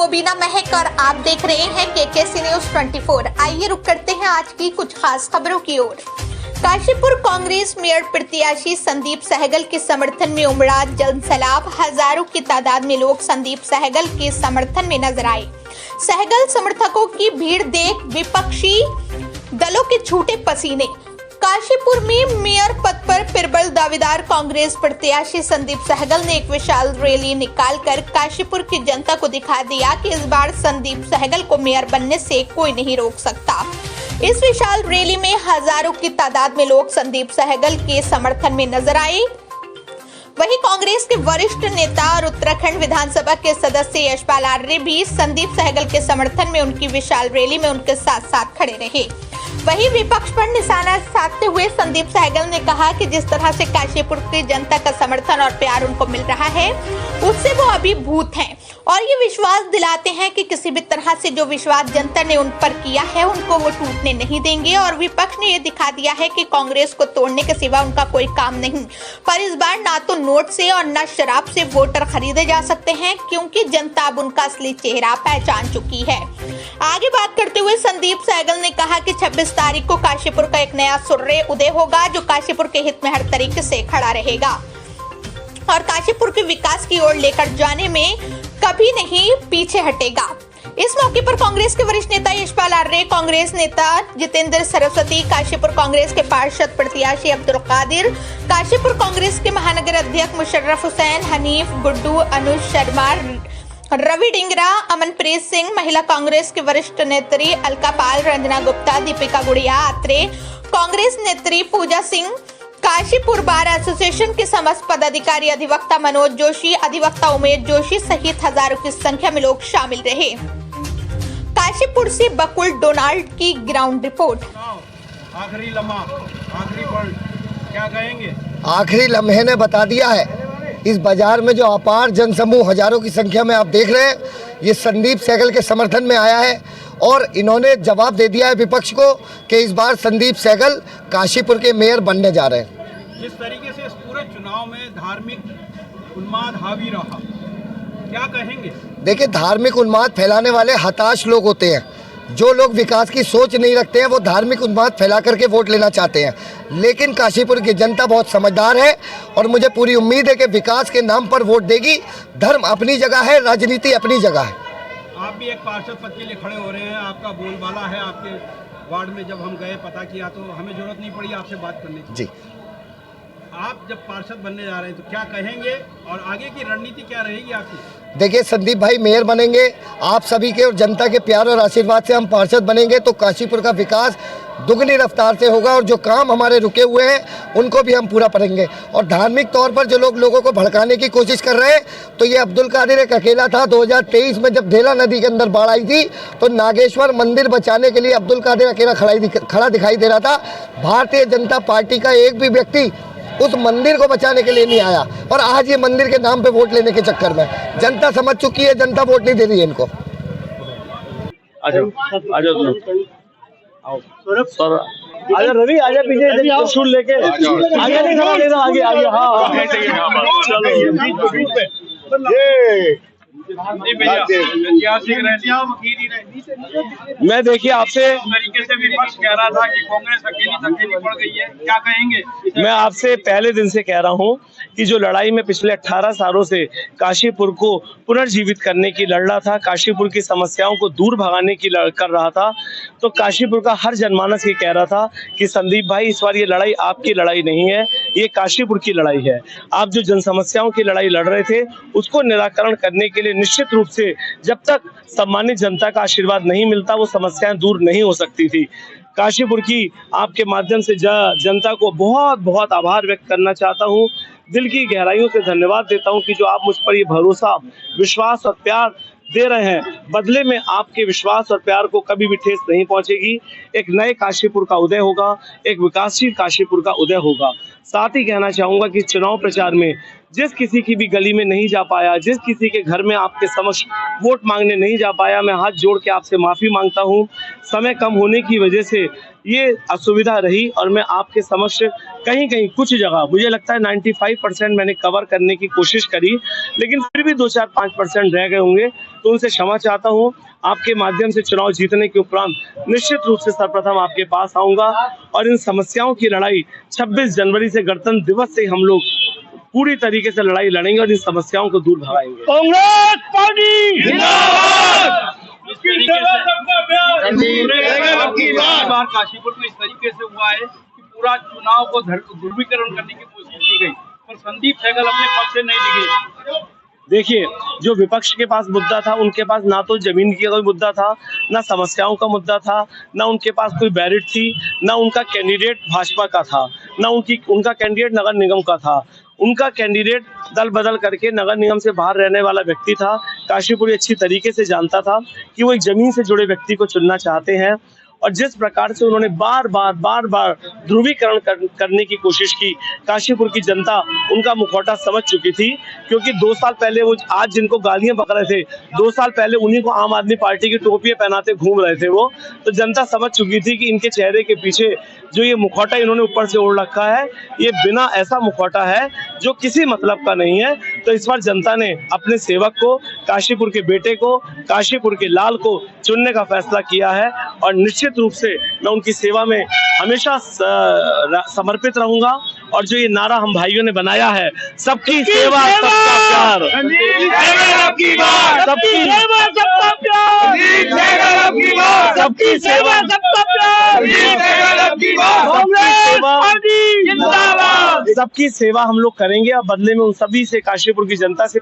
मोबिना महक और आप देख रहे हैं केकेसी न्यूज 24। आइए रुक करते हैं आज की कुछ खास खबरों की ओर। काशीपुर कांग्रेस मेयर प्रत्याशी संदीप सहगल के समर्थन में उमड़ा जनसैलाब। हजारों की तादाद में लोग संदीप सहगल के समर्थन में नजर आए। सहगल समर्थकों की भीड़ देख विपक्षी दलों के छूटे पसीने। काशीपुर में मेयर पद पर प्रबल दावेदार कांग्रेस प्रत्याशी संदीप सहगल ने एक विशाल रैली निकालकर काशीपुर की जनता को दिखा दिया कि इस बार संदीप सहगल को मेयर बनने से कोई नहीं रोक सकता। इस विशाल रैली में हजारों की तादाद में लोग संदीप सहगल के समर्थन में नजर आए। वहीं कांग्रेस के वरिष्ठ नेता और उत्तराखंड विधानसभा के सदस्य यशपाल आर्य भी संदीप सहगल के समर्थन में उनकी विशाल रैली में उनके साथ साथ खड़े रहे। वहीं विपक्ष पर निशाना साधते हुए संदीप सहगल ने कहा कि जिस तरह से काशीपुर की जनता का समर्थन और प्यार उनको मिल रहा है उससे वो अभिभूत हैं और ये विश्वास दिलाते हैं कि किसी भी तरह से जो विश्वास जनता ने उन पर किया है उनको वो टूटने नहीं देंगे। और विपक्ष ने ये दिखा दिया है कि कांग्रेस को तोड़ने के सिवा उनका कोई काम नहीं। पर इस बार ना तो नोट से और न शराब से वोटर खरीदे जा सकते हैं, क्योंकि जनता अब उनका असली चेहरा पहचान चुकी है। आगे बात करते हुए संदीप सहगल ने कहा कि 26 तारीख को काशीपुर का एक नया सूर्य उदय होगा जो काशीपुर के हित में हर तरीके से खड़ा रहेगा और काशीपुर के विकास की ओर लेकर जाने में कभी नहीं पीछे हटेगा। इस मौके पर कांग्रेस के वरिष्ठ नेता यशपाल आर्य, कांग्रेस नेता जितेंद्र सरस्वती, काशीपुर कांग्रेस के पार्षद प्रत्याशी अब्दुल कादिर, काशीपुर कांग्रेस के महानगर अध्यक्ष मुशर्रफ हुसैन, हनीफ, गुड्डू, अनुज शर्मा, रवि डिंगरा, अमनप्रीत सिंह, महिला कांग्रेस के वरिष्ठ नेत्री अलका पाल, रंजना गुप्ता, दीपिका गुड़िया, आत्रे, कांग्रेस नेत्री पूजा सिंह, काशीपुर बार एसोसिएशन के समस्त पदाधिकारी, अधिवक्ता मनोज जोशी, अधिवक्ता उमेश जोशी सहित हजारों की संख्या में लोग शामिल रहे। काशीपुर से बकुल डोनाल्ड की ग्राउंड रिपोर्ट। आखिरी लम्हा, आखिरी पल, क्या कहेंगे? आखिरी लम्हे ने बता दिया है। इस बाजार में जो अपार जनसमूह हजारों की संख्या में आप देख रहे हैं, ये संदीप सहगल के समर्थन में आया है और इन्होंने जवाब दे दिया है विपक्ष को कि इस बार संदीप सहगल काशीपुर के मेयर बनने जा रहे हैं। जिस तरीके से इस पूरे चुनाव में धार्मिक उन्माद हावी रहा, क्या कहेंगे? देखिए, धार्मिक उन्माद फैलाने वाले हताश लोग होते हैं। जो लोग विकास की सोच नहीं रखते हैं वो धार्मिक उन्माद फैला करके वोट लेना चाहते हैं। लेकिन काशीपुर की जनता बहुत समझदार है और मुझे पूरी उम्मीद है कि विकास के नाम पर वोट देगी। धर्म अपनी जगह है, राजनीति अपनी जगह है। आप भी एक पार्षद पद के लिए खड़े हो रहे हैं, आपका बोलबाला है। आपके वार्ड में जब हम गए पता किया तो हमें जरूरत नहीं पड़ी आपसे बात करने की। जी, आप जब पार्षद बनने जा रहे हैं तो क्या कहेंगे और आगे की रणनीति क्या रहेगी आपकी? देखिए, संदीप भाई मेयर बनेंगे, आप सभी के और जनता के प्यार और आशीर्वाद से हम पार्षद बनेंगे तो काशीपुर का विकास दुगनी रफ्तार से होगा और जो काम हमारे रुके हुए हैं उनको भी हम पूरा करेंगे। और धार्मिक तौर पर जो लोग लोगों को भड़काने की कोशिश कर रहे हैं तो ये अब्दुल कादिर एक अकेला था। 2023 में जब धेला नदी के अंदर बाढ़ आई थी तो नागेश्वर मंदिर बचाने के लिए अब्दुल कादिर अकेला खड़ा दिखाई दे रहा था। भारतीय जनता पार्टी का एक भी व्यक्ति उस मंदिर को बचाने के लिए नहीं आया और आज ये मंदिर के नाम पे वोट लेने के चक्कर में जनता समझ चुकी है, जनता वोट नहीं दे रही है इनको। आजा रवि, आजा पीछे त्रिशूल लेके आगे नहीं खड़ा लेना, आगे आगे। हाँ मैं देखिए आपसे तरीके से विपक्ष कह रहा था कि कांग्रेस अकेली पड़ गई है, क्या कहेंगे? मैं आपसे पहले दिन से कह रहा हूं कि जो लड़ाई में पिछले 18 सालों से काशीपुर को पुनर्जीवित करने की लड़ रहा था, काशीपुर की समस्याओं को दूर भगाने की कर रहा था, तो काशीपुर का हर जनमानस ये कह रहा था कि संदीप भाई इस बार ये लड़ाई आपकी लड़ाई नहीं है, ये काशीपुर की लड़ाई है। आप जो जन समस्याओं की लड़ाई लड़ रहे थे उसको निराकरण करने के लिए निश्चित रूप से जब तक सम्मानित जनता का आशीर्वाद नहीं मिलता वो समस्याएं दूर नहीं हो सकती थी। काशीपुर की आपके माध्यम से जनता को बहुत बहुत आभार व्यक्त करना चाहता हूं। दिल की गहराइयों से धन्यवाद देता हूं कि जो आप मुझ पर ये भरोसा, विश्वास और प्यार दे रहे हैं, बदले में आपके विश्वास और प्यार को कभी भी ठेस नहीं पहुंचेगी। एक नए काशीपुर का उदय होगा, एक विकासशील काशीपुर का उदय होगा। साथ ही कहना चाहूंगा कि चुनाव प्रचार में जिस किसी की भी गली में नहीं जा पाया, जिस किसी के घर में आपके समक्ष वोट मांगने नहीं जा पाया, मैं हाथ जोड़ के आपसे माफी मांगता हूं। समय कम होने की वजह से ये असुविधा रही और मैं आपके समक्ष कहीं कुछ जगह, मुझे लगता है 95% मैंने कवर करने की कोशिश करी, लेकिन फिर भी 2-4-5% रह गए होंगे। तो उनसे क्षमा चाहता हूँ। आपके माध्यम से चुनाव जीतने के उपरांत निश्चित रूप से सर्वप्रथम आपके पास आऊंगा और इन समस्याओं की लड़ाई 26 जनवरी से गणतंत्र दिवस से हम लोग पूरी तरीके से लड़ाई लड़ेंगे और इन समस्याओं को दूर भगाएंगे। कांग्रेस पार्टी जिंदाबाद। इस बार काशीपुर में इस तरीके से हुआ है कि पूरा चुनाव को ध्रुवीकरण करने की कोशिश की गई, पर संदीप सहगल अपने पक्ष से नहीं दिखे। देखिए, जो विपक्ष के पास मुद्दा था, उनके पास ना तो जमीन की कोई मुद्दा था, ना समस्याओं का मुद्दा था, ना उनके पास कोई बैरिट थी, ना उनका कैंडिडेट भाजपा का था, ना उनका कैंडिडेट नगर निगम का था। उनका कैंडिडेट दल बदल करके नगर निगम से बाहर रहने वाला व्यक्ति था। काशीपुरी अच्छी तरीके से जानता था कि वो एक जमीन से जुड़े व्यक्ति को चुनना चाहते हैं और जिस प्रकार से उन्होंने बार बार ध्रुवीकरण करने की कोशिश की, काशीपुर की जनता उनका मुखौटा समझ चुकी थी। क्योंकि 2 साल पहले वो आज जिनको गालियां बक रहे थे, 2 साल पहले उन्हीं को आम आदमी पार्टी की टोपियां पहनाते घूम रहे थे वो, तो जनता समझ चुकी थी कि इनके चेहरे के पीछे जो ये मुखौटा इन्होंने ऊपर से ओढ़ रखा है, ये बिना ऐसा मुखौटा है जो किसी मतलब का नहीं है। तो इस बार जनता ने अपने सेवक को, काशीपुर के बेटे को, काशीपुर के लाल को चुनने का फैसला किया है और निश्चित रूप से मैं उनकी सेवा में हमेशा समर्पित रहूंगा। और जो ये नारा हम भाइयों ने बनाया है, सबकी सेवा सबका प्यार, सबकी सेवा सबका प्यार, सबकी सेवा सबका प्यार, सबकी सेवा हम लोग करेंगे और बदले में उन सभी से, काशीपुर की जनता से